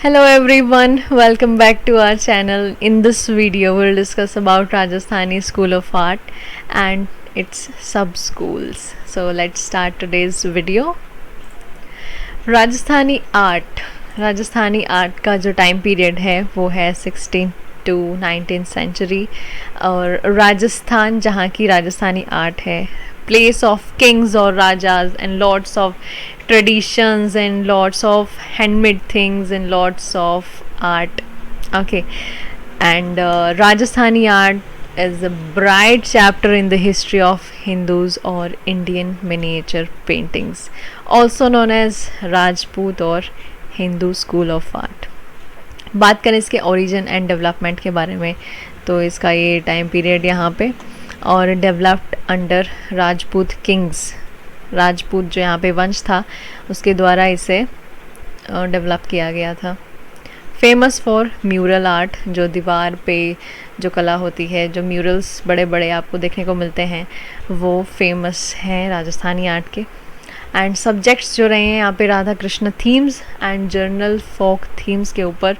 Hello everyone, welcome back to our channel. In this video, we'll discuss about Rajasthani School of Art and its sub-schools. So let's start today's video. Rajasthani art का जो time period है वो है 16 to 19th century. और राजस्थान जहाँ की Rajasthani art है, place of kings or rajas and lots of traditions and lots of handmade things and lots of art. Okay, and Rajasthani art is a bright chapter in the history of Hindus or Indian miniature paintings, also known as Rajput or Hindu school of art. बात करें इसके origin and development के बारे में, तो इसका ये time period यहाँ पे और developed under Rajput Kings. Rajput जो यहाँ पे वंश था उसके द्वारा इसे डेवलप किया गया था। फेमस फॉर म्यूरल आर्ट, जो दीवार पे जो कला होती है, जो म्यूरल्स बड़े बड़े आपको देखने को मिलते हैं, वो फेमस हैं राजस्थानी आर्ट के। एंड सब्जेक्ट्स जो रहे हैं यहाँ पे Radha Krishna themes and general folk themes के ऊपर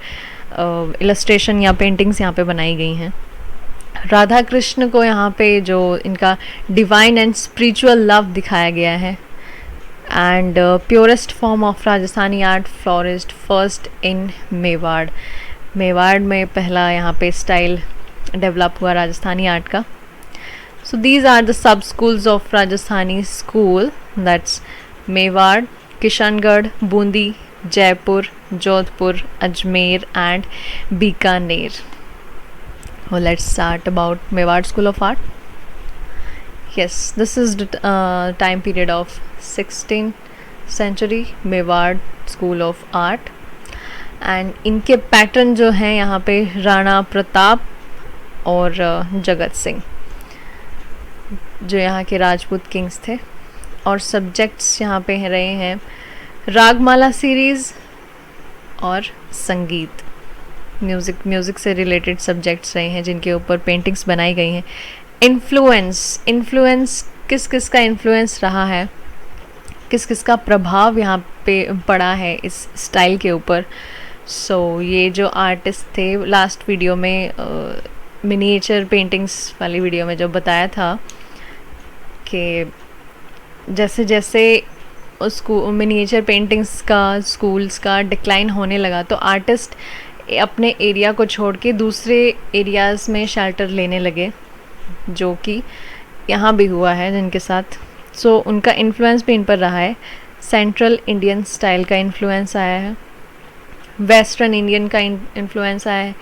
इलस्ट्रेशन या पेंटिंग्स यहाँ पे बनाई गई हैं। राधा कृष्ण को यहाँ पे जो इनका डिवाइन एंड स्पिरिचुअल लव दिखाया गया है। And purest form of Rajasthani art flourished first in Mewar. Mewar में पहला यहाँ पे स्टाइल डेवलप हुआ राजस्थानी आर्ट का। So these are the sub schools of Rajasthani school, that's Mewar, Kishangarh, Bundi, Jaipur, Jodhpur, Ajmer and Bikaner. Well, let's start about Mewar School of Art. Yes, this is the time period of 16th century Mewar School of Art. And इनके pattern जो हैं यहाँ पे राणा प्रताप और जगत सिंह, जो यहाँ के Rajput Kings थे। और सब्जेक्ट्स यहाँ पे रहे हैं रागमाला सीरीज़ और संगीत। म्यूज़िक से रिलेटेड सब्जेक्ट्स रहे हैं जिनके ऊपर पेंटिंग्स बनाई गई हैं। इन्फ्लुएंस किस किस का इन्फ्लुएंस रहा है, किस किस का प्रभाव यहाँ पे पड़ा है इस स्टाइल के ऊपर। सो ये जो आर्टिस्ट थे, लास्ट वीडियो में मिनिएचर पेंटिंग्स वाली वीडियो में जो बताया था कि जैसे जैसे उसको मिनिएचर पेंटिंग्स का स्कूल्स का डिक्लाइन होने लगा, तो आर्टिस्ट अपने एरिया को छोड़ के दूसरे एरियाज़ में शेल्टर लेने लगे, जो कि यहाँ भी हुआ है जिनके साथ। सो उनका इन्फ्लुएंस भी इन पर रहा है। सेंट्रल इंडियन स्टाइल का इन्फ्लुएंस आया है, वेस्टर्न इंडियन का इन्फ्लुएंस आया है,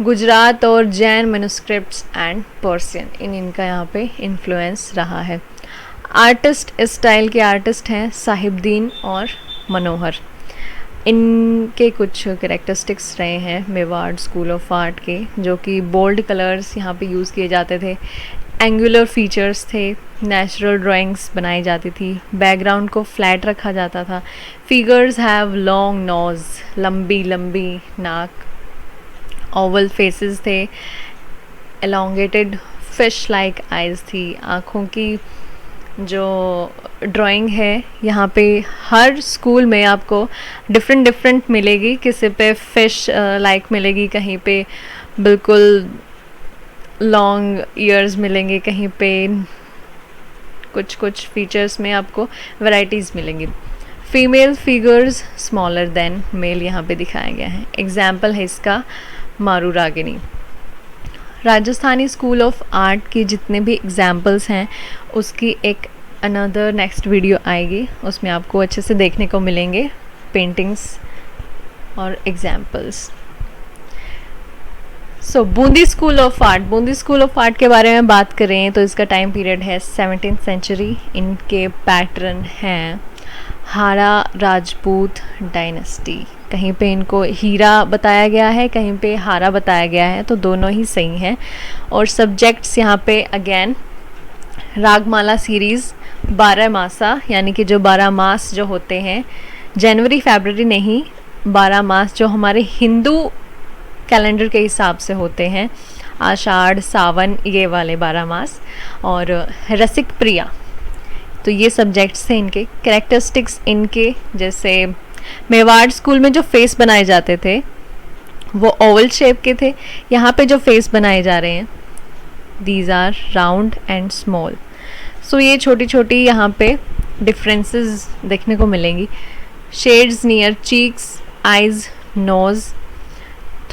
गुजरात और जैन मैन्युस्क्रिप्ट्स एंड पर्सियन, इनका यहाँ पे इन्फ्लुएंस रहा है। आर्टिस्ट, इस स्टाइल के आर्टिस्ट हैं साहिबदीन और मनोहर। इनके कुछ कैरेक्टरिस्टिक्स रहे हैं मेवाड़ स्कूल ऑफ आर्ट के, जो कि बोल्ड कलर्स यहाँ पे यूज़ किए जाते थे, एंगुलर फीचर्स थे, नेचुरल ड्राइंग्स बनाई जाती थी, बैकग्राउंड को फ्लैट रखा जाता था, फिगर्स हैव लॉन्ग नोज, लंबी लंबी नाक, ओवल फेसेस थे, एलोंगेटेड फिश लाइक आइज़ थी। आँखों की जो ड्राइंग है यहाँ पे हर स्कूल में आपको डिफरेंट मिलेगी। किसी पे फिश लाइक मिलेगी, कहीं पे बिल्कुल लॉन्ग ईयर्स मिलेंगे, कहीं पे कुछ फीचर्स में आपको वैरायटीज़ मिलेंगी। Female figures smaller than male यहाँ पे दिखाया गया है। एग्जाम्पल है इसका Maru Ragini. Rajasthani school of art की जितने भी एग्जाम्पल्स हैं उसकी एक अनदर नेक्स्ट वीडियो आएगी, उसमें आपको अच्छे से देखने को मिलेंगे पेंटिंग्स और examples. So Bundi school of art के बारे में बात करें तो इसका टाइम पीरियड है 17th सेंचुरी। इनके पैटर्न हैं हारा राजपूत डायनेस्टी। कहीं पे इनको हीरा बताया गया है, कहीं पे हारा बताया गया है, तो दोनों ही सही हैं। और सब्जेक्ट्स यहाँ पे अगेन रागमाला सीरीज़, 12 मासा, यानी कि जो 12 मास जो होते हैं, जनवरी फरवरी नहीं, 12 मास जो हमारे हिंदू कैलेंडर के हिसाब से होते हैं, आषाढ़, सावन, ये वाले 12 मास, और रसिक प्रिया। तो ये सब्जेक्ट्स थे इनके। कैरेक्टरिस्टिक्स इनके जैसे मेवाड़ स्कूल में जो फेस बनाए जाते थे वो ओवल शेप के थे, यहाँ पे जो फेस बनाए जा रहे हैं these are round and small. So ये छोटी छोटी यहाँ पे डिफरेंसेस देखने को मिलेंगी। Shades near cheeks, eyes, nose,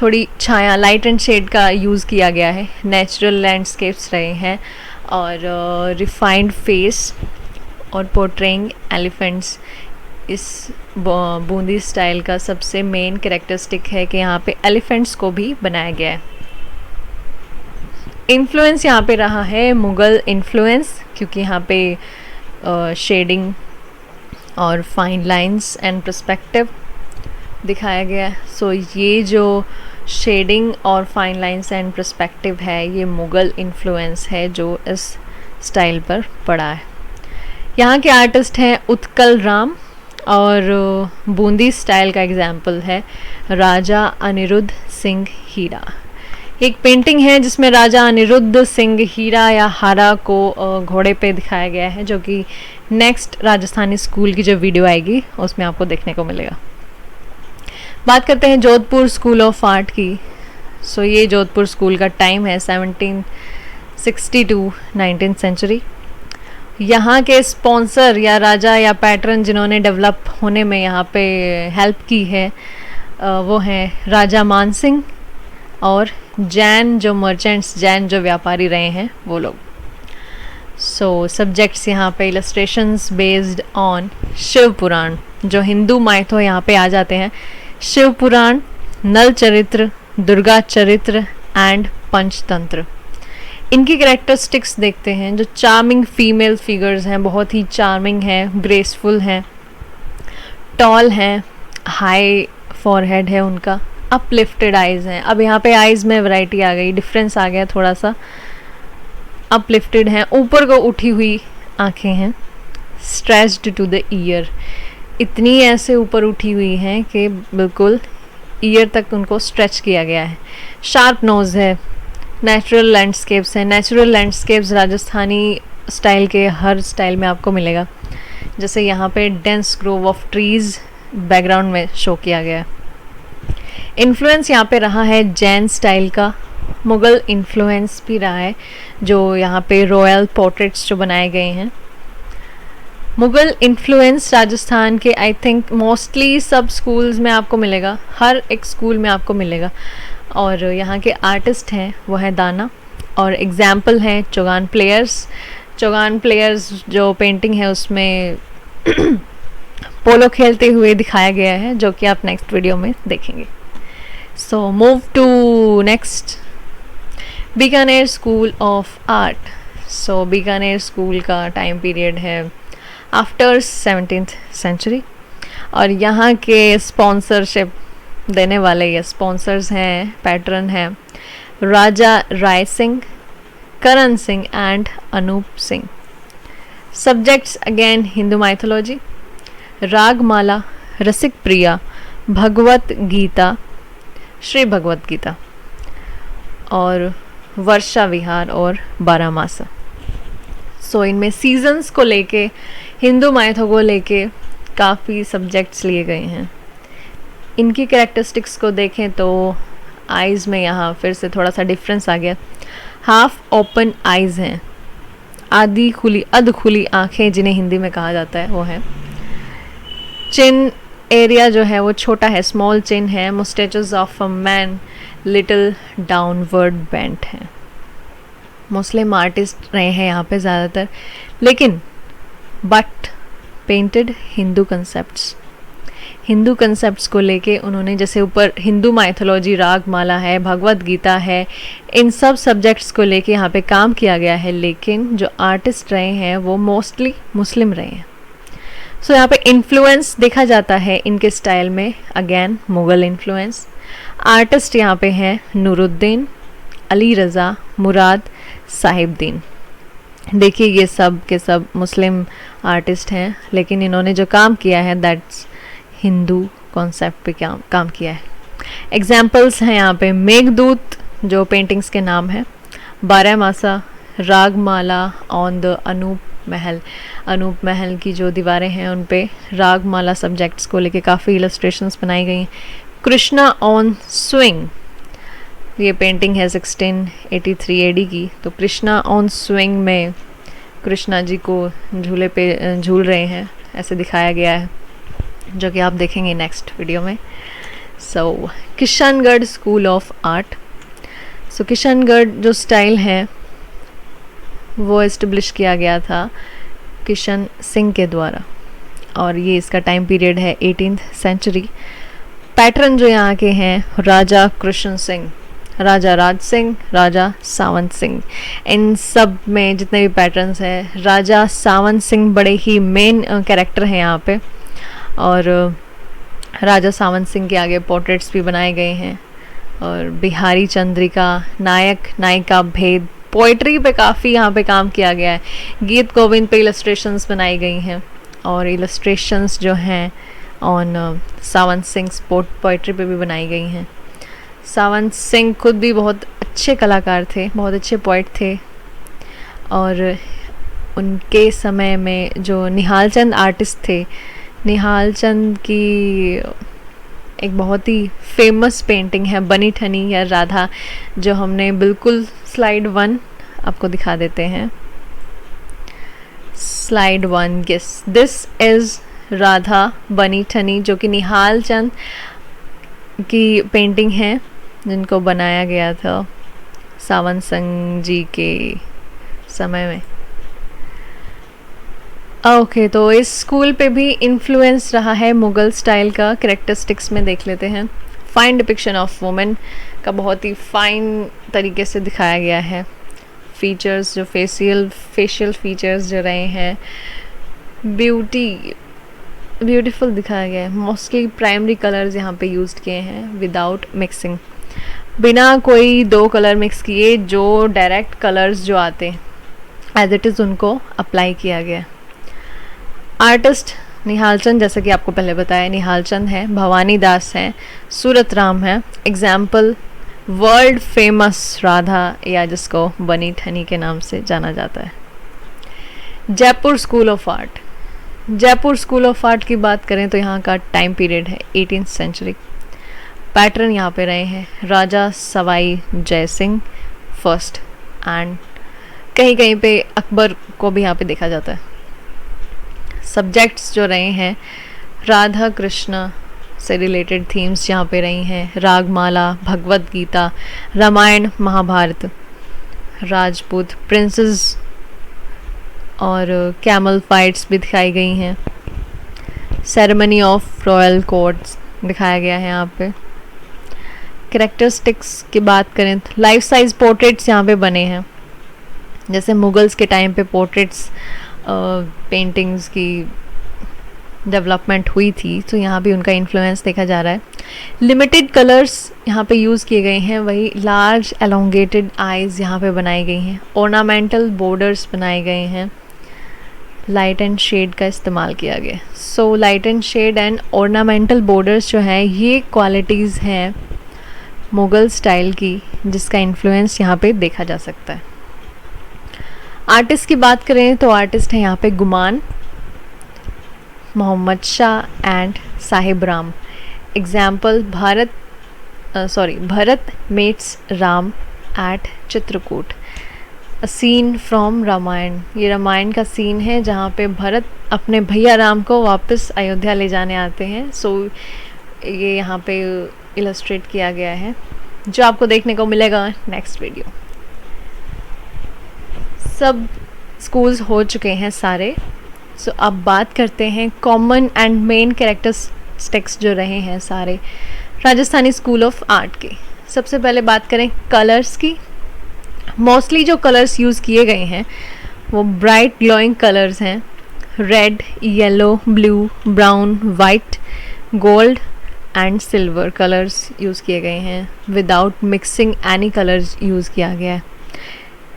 थोड़ी छाया, लाइट एंड शेड का यूज़ किया गया है। नेचुरल लैंडस्केप्स रहे हैं और रिफाइंड फेस और portraying elephants is Bundi style का सबसे मेन कैरेक्टरिस्टिक है कि यहाँ पे एलिफेंट्स को भी बनाया गया है। इन्फ्लुएंस यहाँ पे रहा है मुग़ल इन्फ्लुएंस, क्योंकि यहाँ पे शेडिंग और फाइन लाइंस एंड पर्सपेक्टिव दिखाया गया है। सो ये जो शेडिंग और फाइन लाइंस एंड पर्सपेक्टिव है ये मुग़ल इन्फ्लुएंस है जो इस स्टाइल पर पड़ा है। यहाँ के आर्टिस्ट हैं उत्कल राम और बूंदी स्टाइल का एग्जाम्पल है राजा अनिरुद्ध सिंह हीरा। एक पेंटिंग है जिसमें राजा अनिरुद्ध सिंह हीरा या हारा को घोड़े पे दिखाया गया है, जो कि नेक्स्ट राजस्थानी स्कूल की जो वीडियो आएगी उसमें आपको देखने को मिलेगा। बात करते हैं जोधपुर स्कूल ऑफ आर्ट की। सो ये जोधपुर स्कूल का टाइम है 1760 टू 19th सेंचुरी। यहाँ के स्पॉन्सर या राजा या पैटर्न जिन्होंने डेवलप होने में यहाँ पे हेल्प की है वो हैं राजा मान सिंह और जैन जो मर्चेंट्स, जैन जो व्यापारी रहे हैं वो लोग। सो सब्जेक्ट्स यहाँ पे इलस्ट्रेशंस बेस्ड ऑन शिव पुराण, जो हिंदू माइथो यहाँ पे आ जाते हैं। शिव पुराण, नल चरित्र, दुर्गा चरित्र एंड पंचतंत्र। इनकी कैरेक्टरिस्टिक्स देखते हैं। जो चार्मिंग फीमेल फिगर्स हैं, बहुत ही चार्मिंग हैं, ग्रेसफुल हैं, टॉल हैं, हाई फॉरहेड है उनका, अपलिफ्टेड आइज़ हैं। अब यहाँ पे आइज़ में वैरायटी आ गई, डिफरेंस आ गया थोड़ा सा। अपलिफ्टेड हैं, ऊपर को उठी हुई आँखें हैं, स्ट्रेच्ड टू द ईयर, इतनी ऐसे ऊपर उठी हुई हैं कि बिल्कुल ईयर तक उनको स्ट्रेच किया गया है। शार्प नोज़ है। नेचुरल लैंडस्केप्स हैं। नेचुरल लैंडस्केप्स राजस्थानी स्टाइल के हर स्टाइल में आपको मिलेगा। जैसे यहाँ पे dense Grove of trees background में शो किया गया है। इन्फ्लुएंस यहाँ पे रहा है जैन स्टाइल का, मुग़ल इन्फ्लुएंस भी रहा है, जो यहाँ पे रॉयल पोर्ट्रेट्स जो बनाए गए हैं। मुग़ल इन्फ्लुएंस राजस्थान के आई थिंक मोस्टली सब स्कूल्स में आपको मिलेगा, हर एक स्कूल में आपको मिलेगा। और यहाँ के आर्टिस्ट हैं वो है दाना और एग्जाम्पल हैं चौगान प्लेयर्स। चौगान प्लेयर्स जो पेंटिंग है उसमें पोलो खेलते हुए दिखाया गया है, जो कि आप नेक्स्ट वीडियो में देखेंगे। So move to next, Bikaner school of art. So Bikaner school का टाइम पीरियड है आफ्टर 17th सेंचुरी और यहाँ के स्पॉन्सरशिप देने वाले ये स्पॉन्सर्स हैं, पैटर्न हैं Raja Rai Singh, Karan Singh and Anup Singh. Subjects again Hindu mythology, Ragamala, Rasik Priya, Bhagavad Gita, Shri Bhagavad Gita और वर्षा विहार और बारामासा। सो इनमें सीजन्स को लेके, हिंदू माइथो को लेके काफ़ी सब्जेक्ट्स लिए गए हैं। इनकी कैरेक्टरिस्टिक्स को देखें तो आइज़ में यहाँ फिर से थोड़ा सा डिफरेंस आ गया। हाफ ओपन आइज़ हैं, आधी खुली, अध खुली आँखें जिन्हें हिंदी में कहा जाता है वो है। चिन एरिया जो है वो छोटा है, स्मॉल चिन है। Moustaches of a man little downward bent हैं। मुस्लिम आर्टिस्ट रहे हैं यहाँ पे ज़्यादातर, लेकिन but painted Hindu concepts. Hindu concepts को लेके उन्होंने, जैसे ऊपर हिंदू माइथोलॉजी, रागमाला है, भगवत गीता है, इन सब सब्जेक्ट्स को लेके यहाँ पे काम किया गया है, लेकिन जो आर्टिस्ट रहे हैं वो मोस्टली मुस्लिम रहे हैं। सो यहाँ पे इन्फ्लुएंस देखा जाता है इनके स्टाइल में, अगेन मुग़ल इन्फ्लुएंस। आर्टिस्ट यहाँ पे हैं नूरुद्दीन, अली रज़ा, मुराद, साहिबदीन। देखिए ये सब के सब मुस्लिम आर्टिस्ट हैं, लेकिन इन्होंने जो काम किया है दैट्स हिंदू कॉन्सेप्ट पे काम किया है। एग्जाम्पल्स हैं यहाँ पे मेघदूत जो पेंटिंग्स के नाम हैं, बारहमासा, रागमाला ऑन द अनूप महल, अनूप महल की जो दीवारें हैं उन पे रागमाला सब्जेक्ट्स को लेके काफ़ी इलस्ट्रेशंस बनाई गई हैं। कृष्णा ऑन स्विंग, ये पेंटिंग है 1683 एडी की। तो कृष्णा ऑन स्विंग में कृष्णा जी को झूले पे झूल रहे हैं, ऐसे दिखाया गया है, जो कि आप देखेंगे नेक्स्ट वीडियो में। सो किशनगढ़ स्कूल ऑफ आर्ट, सो किशनगढ़ जो स्टाइल है वो इस्टेब्लिश किया गया था किशन सिंह के द्वारा, और ये इसका टाइम पीरियड है 18th सेंचुरी। पैटर्न जो यहाँ के हैं राजा कृष्ण सिंह, राजा राज सिंह, राजा सावंत सिंह, इन सब में जितने भी पैटर्न्स हैं, राजा सावंत सिंह बड़े ही मेन कैरेक्टर हैं यहाँ पे, और राजा सावंत सिंह के आगे पोर्ट्रेट्स भी बनाए गए हैं। और बिहारी चंद्रिका, नायक नायिका भेद, पोइट्री पे काफ़ी यहाँ पे काम किया गया है। गीत गोविंद पे इलस्ट्रेशंस बनाई गई हैं, और इलस्ट्रेशंस जो हैं ऑन सावंत सिंह पोइट्री पे भी बनाई गई हैं। सावंत सिंह खुद भी बहुत अच्छे कलाकार थे, बहुत अच्छे पोइट थे, और उनके समय में जो निहाल चंद आर्टिस्ट थे, निहाल चंद की एक बहुत ही फेमस पेंटिंग है बनी ठनी या राधा, जो हमने बिल्कुल स्लाइड 1 आपको दिखा देते हैं। Slide 1, yes, this is Radha बनी ठनी, जो कि निहाल चंद की पेंटिंग है, जिनको बनाया गया था सावंत सिंह जी के समय में। ओके, तो इस स्कूल पे भी इन्फ्लुएंस रहा है मुग़ल स्टाइल का। कैरेक्टरिस्टिक्स में देख लेते हैं। फाइन डिपिक्शन ऑफ वुमेन का बहुत ही फाइन तरीके से दिखाया गया है। फीचर्स जो फेशियल फीचर्स जो रहे हैं, ब्यूटीफुल दिखाया गया है। मोस्टली प्राइमरी कलर्स यहाँ पे यूज़ किए हैं विदाउट मिक्सिंग, बिना कोई दो कलर मिक्स किए, जो डायरेक्ट कलर्स जो आते हैं एज इट इज़ उनको अप्लाई किया गया। आर्टिस्ट निहाल चंद, जैसा कि आपको पहले बताया, निहाल चंद है, भवानी दास हैं, सूरत राम है। एग्जाम्पल वर्ल्ड फेमस राधा, या जिसको बनी ठनी के नाम से जाना जाता है। Jaipur school of art, Jaipur school of art की बात करें तो यहाँ का टाइम पीरियड है 18th सेंचुरी। पैटर्न यहाँ पे रहे हैं राजा सवाई जय सिंह फर्स्ट, एंड कहीं कहीं पे अकबर को भी यहाँ पे देखा जाता है। सब्जेक्ट्स जो रहे हैं राधा कृष्ण से रिलेटेड थीम्स यहाँ पे रही हैं। रागमाला, भगवत गीता, रामायण, महाभारत, राजपूत प्रिंसेस और कैमल फाइट्स भी दिखाई गई हैं। सेरेमनी ऑफ रॉयल कोर्ट्स दिखाया गया है यहाँ पे। कैरेक्टरिस्टिक्स की बात करें तो लाइफ साइज पोर्ट्रेट्स यहाँ पे बने हैं। जैसे मुगल्स के टाइम पे पोर्ट्रेट्स पेंटिंग्स की डेवलपमेंट हुई थी, तो यहाँ भी उनका इन्फ्लुएंस देखा जा रहा है। लिमिटेड कलर्स यहाँ पे यूज़ किए गए हैं, वही लार्ज एलोंगेटेड आइज़ यहाँ पे बनाई गई हैं। ऑर्नामेंटल बॉर्डर्स बनाए गए हैं। लाइट एंड शेड का इस्तेमाल किया गया। So light and shade and ornamental borders जो हैं, ये क्वालिटीज़ हैं मुग़ल स्टाइल की, जिसका इन्फ्लुएंस यहाँ पे देखा जा सकता है। आर्टिस्ट की बात करें तो आर्टिस्ट है यहाँ पे Guman, Mohammad Shah and Sahib Ram. Example Bharat meets Ram at Chitrakoot, a scene from Ramayana. ये रामायण का सीन है जहाँ पे भरत अपने भैया राम को वापस अयोध्या ले जाने आते हैं। सो ये यहाँ पे इलस्ट्रेट किया गया है, जो आपको देखने को मिलेगा नेक्स्ट वीडियो। सब स्कूल्स हो चुके हैं सारे। सो अब बात करते हैं कॉमन एंड मेन कैरेक्टरिस्टिक्स जो रहे हैं सारे राजस्थानी स्कूल ऑफ आर्ट के। सबसे पहले बात करें कलर्स की। मोस्टली जो कलर्स यूज़ किए गए हैं वो ब्राइट ग्लोइंग कलर्स हैं। Red, yellow, blue, brown, white, gold and silver colours use किए गए हैं। Without mixing any colours use किया गया है।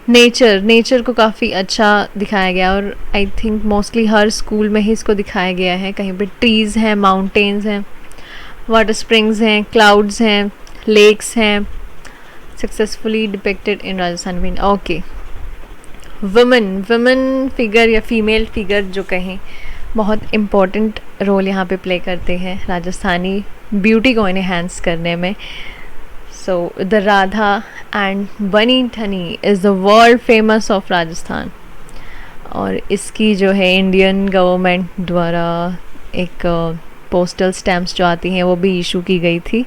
नेचर को काफ़ी अच्छा दिखाया गया, और I think mostly her school में ही इसको दिखाया गया है। कहीं पे ट्रीज़ हैं, माउंटेन्स हैं, वाटर स्प्रिंग्स हैं, क्लाउड्स हैं, लेक्स हैं, successfully depicted in Rajasthan paint. Okay, women figure या फीमेल फिगर जो कहें, बहुत इम्पोर्टेंट रोल यहाँ पे प्ले करते हैं राजस्थानी ब्यूटी को इन्हेंस करने में. So the Radha and Bani Thani is the world famous of Rajasthan. और इसकी जो है इंडियन गवर्नमेंट द्वारा एक पोस्टल स्टैम्प्स जो आती हैं वो भी इशू की गई थी.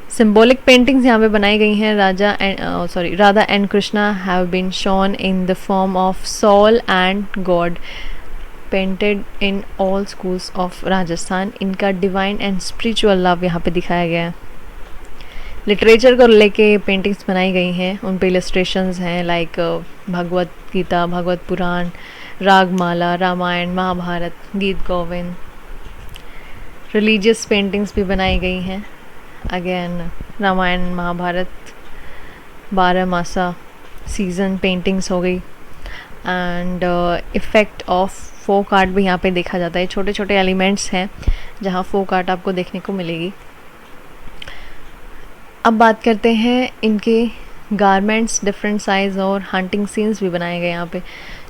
सिंबॉलिक पेंटिंग्स यहाँ पे बनाई गई हैं. Radha and Krishna have been shown in the form of soul and god, painted in all schools of Rajasthan. इनका डिवाइन एंड स्पिरिचुअल लव यहाँ पे दिखाया गया है. लिटरेचर को लेके पेंटिंग्स बनाई गई हैं. उन पे इलस्ट्रेशंस हैं लाइक भगवत गीता, भगवत पुराण, रागमाला, रामायण, महाभारत, गीत गोविंद. रिलीजियस पेंटिंग्स भी बनाई गई हैं. अगेन रामायण, महाभारत, 12 मासा सीजन पेंटिंग्स हो गई. And effect of folk art भी यहाँ पे देखा जाता है. छोटे छोटे एलिमेंट्स हैं जहाँ फोक आर्ट आपको देखने को मिलेगी. अब बात करते हैं इनके गारमेंट्स, डिफरेंट साइज़ और हंटिंग सीन्स भी बनाए गए यहाँ पे.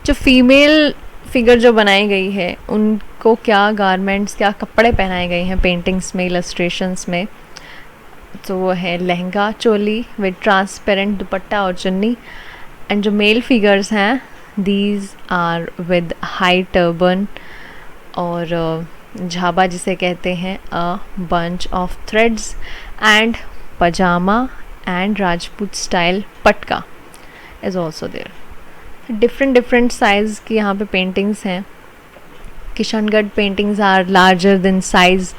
जो फीमेल फिगर जो बनाई गई है उनको क्या गारमेंट्स, क्या कपड़े पहनाए गए हैं पेंटिंग्स में, इलस्ट्रेशंस में. तो वो है लहंगा चोली विद ट्रांसपेरेंट दुपट्टा और चुन्नी. एंड जो मेल फिगर्स हैं these are with high turban और झाबा जिसे कहते हैं, a bunch of threads and pyjama and Rajput style patka is also there. Different size की यहाँ पे पेंटिंग्स हैं. Kishangarh paintings are larger than size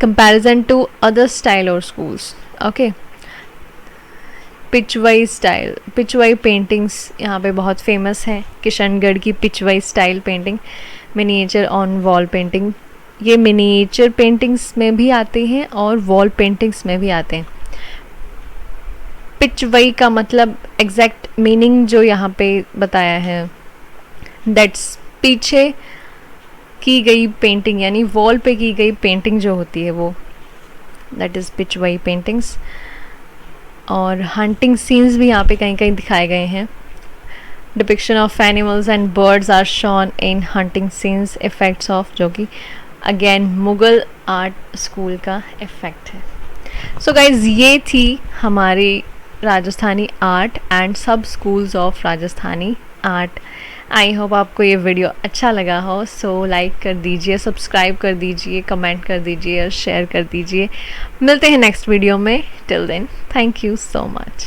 comparison to other style और स्कूल्स. ओके, पिचवाई पेंटिंग्स यहाँ पे बहुत फेमस हैं. किशनगढ़ की pichwai style painting, miniature on wall painting. ये मिनिएचर पेंटिंग्स में भी आते हैं और वॉल पेंटिंग्स में भी आते हैं. पिचवाई का मतलब एग्जैक्ट मीनिंग जो यहाँ पे बताया है, दैट्स पीछे की गई पेंटिंग, यानी वॉल पे की गई पेंटिंग जो होती है वो, दैट इज़ पिचवाई पेंटिंग्स. और हंटिंग सीन्स भी यहाँ पे कहीं कहीं दिखाए गए हैं. Depiction of animals and birds are shown in hunting scenes, effects of, जो कि अगेन मुग़ल आर्ट स्कूल का इफ़ेक्ट है. सो गाइज, ये थी हमारी Rajasthani art and sub schools of Rajasthani art. I hope आपको ये वीडियो अच्छा लगा हो. सो लाइक कर दीजिए, सब्सक्राइब कर दीजिए, कमेंट कर दीजिए और शेयर कर दीजिए. मिलते हैं नेक्स्ट वीडियो में. Till then, thank you so much.